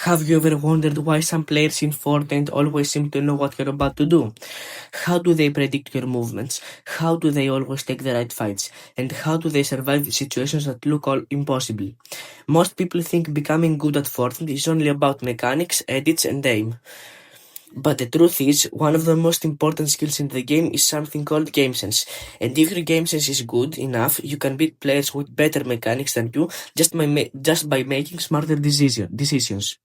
Have you ever wondered why some players in Fortnite always seem to know what you're about to do? How do they predict your movements? How do they always take the right fights? And how do they survive situations that look all impossible? Most people think becoming good at Fortnite is only about mechanics, edits, and aim. But the truth is, one of the most important skills in the game is something called Gamesense. And if your Gamesense is good enough, you can beat players with better mechanics than you just by making smarter decisions.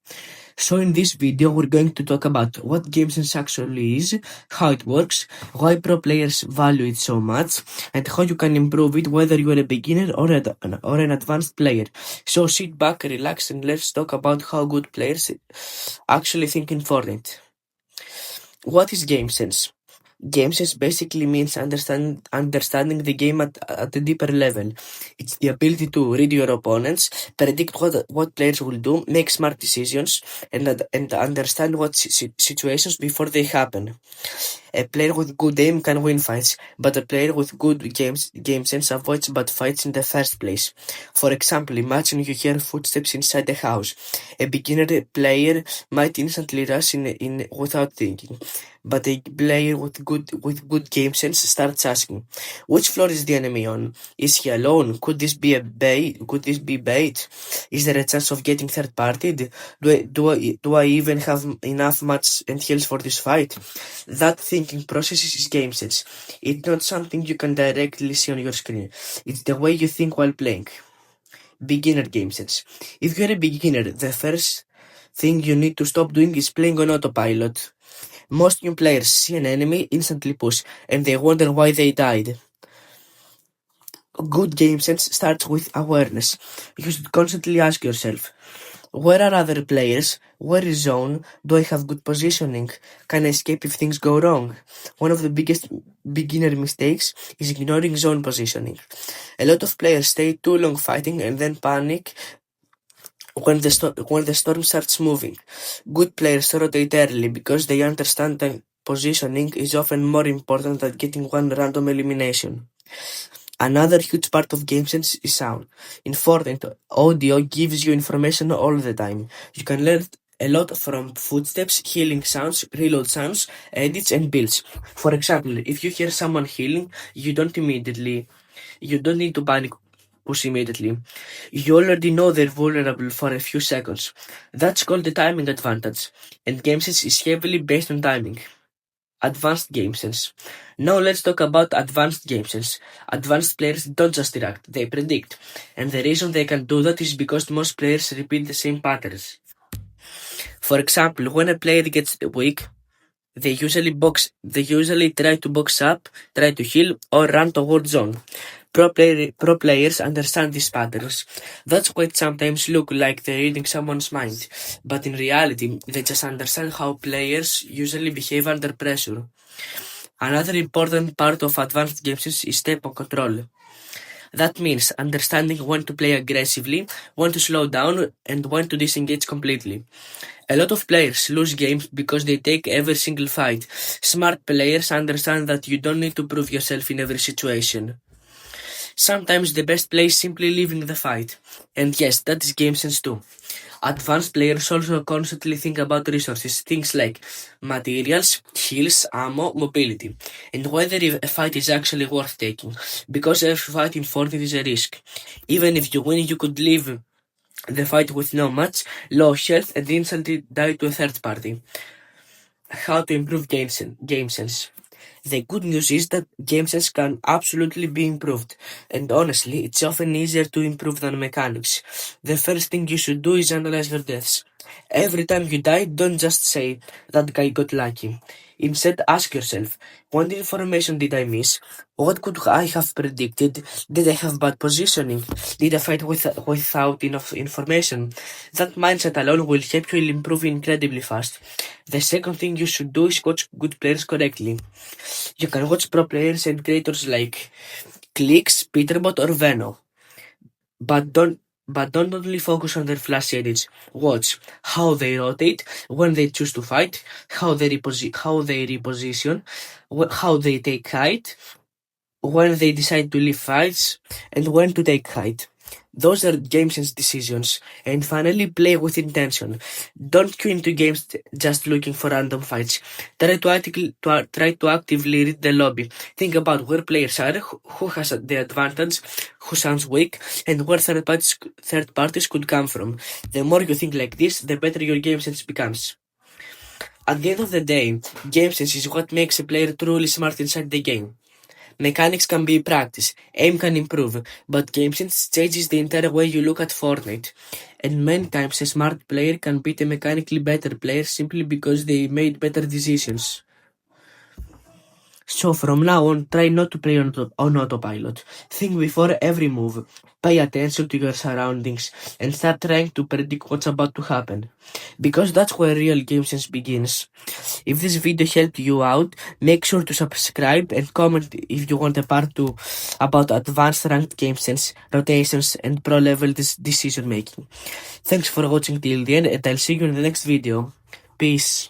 So in this video, we're going to talk about what Gamesense actually is, how it works, why pro players value it so much, and how you can improve it whether you are a beginner or an advanced player. So sit back, relax, and let's talk about how good players actually think in Fortnite. What is Gamesense? Gamesense basically means understanding the game at a deeper level. It's the ability to read your opponents, predict what players will do, make smart decisions, and understand what situations before they happen. A player with good aim can win fights, but a player with good game sense avoids bad fights in the first place. For example, imagine you hear footsteps inside a house. A beginner player might instantly rush in without thinking, but a player with good game sense starts asking, which floor is the enemy on? Is he alone? Could this be a bait? Could this be bait? Is there a chance of getting third partied? Do I even have enough mats and heals for this fight? That thinking process is Gamesense. It's not something you can directly see on your screen. It's the way you think while playing. Beginner Gamesense. If you're a beginner, the first thing you need to stop doing is playing on autopilot. Most new players see an enemy, instantly push, and they wonder why they died. Good Gamesense starts with awareness. You should constantly ask yourself, where are other players? Where is zone? Do I have good positioning? Can I escape if things go wrong? One of the biggest beginner mistakes is ignoring zone positioning. A lot of players stay too long fighting and then panic when the storm starts moving. Good players rotate early because they understand that positioning is often more important than getting one random elimination. Another huge part of Gamesense is sound. In Fortnite, audio gives you information all the time. You can learn a lot from footsteps, healing sounds, reload sounds, edits, and builds. For example, if you hear someone healing, you don't need to panic push immediately. You already know they're vulnerable for a few seconds. That's called the timing advantage, and Gamesense is heavily based on timing. Advanced Gamesense. Now let's talk about advanced Gamesense. Advanced players don't just react, they predict. And the reason they can do that is because most players repeat the same patterns. For example, when a player gets weak, they usually try to box up, try to heal, or run towards zone. Pro players understand these patterns. That's why it sometimes look like they're reading someone's mind. But in reality, they just understand how players usually behave under pressure. Another important part of advanced games is tempo control. That means understanding when to play aggressively, when to slow down, and when to disengage completely. A lot of players lose games because they take every single fight. Smart players understand that you don't need to prove yourself in every situation. Sometimes the best play is simply leaving the fight. And yes, that is game sense too. Advanced players also constantly think about resources, things like materials, heals, ammo, mobility, and whether a fight is actually worth taking, because every fight in Fortnite is a risk. Even if you win, you could leave the fight with no match, low health, and instantly die to a third party. How to improve game sense. The good news is that game sense can absolutely be improved, and honestly, it's often easier to improve than mechanics. The first thing you should do is analyze your deaths. Every time you die, don't just say, that guy got lucky. Instead, ask yourself, what information did I miss? What could I have predicted? Did I have bad positioning? Did I fight without enough information? That mindset alone will help you improve incredibly fast. The second thing you should do is watch good players correctly. You can watch pro players and creators like Clicks, Peterbot, or Veno, but don't only focus on their flashy edits. Watch how they rotate, when they choose to fight, how they reposition, how they take height, when they decide to leave fights, and when to take height. Those are Gamesense decisions. And finally, play with intention. Don't queue into games just looking for random fights. Try to actively read the lobby. Think about where players are, who has the advantage, who sounds weak, and where third parties could come from. The more you think like this, the better your Gamesense becomes. At the end of the day, Gamesense is what makes a player truly smart inside the game. Mechanics can be practiced, aim can improve, but Gamesense changes the entire way you look at Fortnite. And many times a smart player can beat a mechanically better player simply because they made better decisions. So from now on, try not to play on autopilot. Think before every move, pay attention to your surroundings, and start trying to predict what's about to happen. Because that's where real Gamesense begins. If this video helped you out, make sure to subscribe and comment if you want a part 2 about advanced ranked Gamesense, rotations, and pro level decision making. Thanks for watching till the end, and I'll see you in the next video. Peace.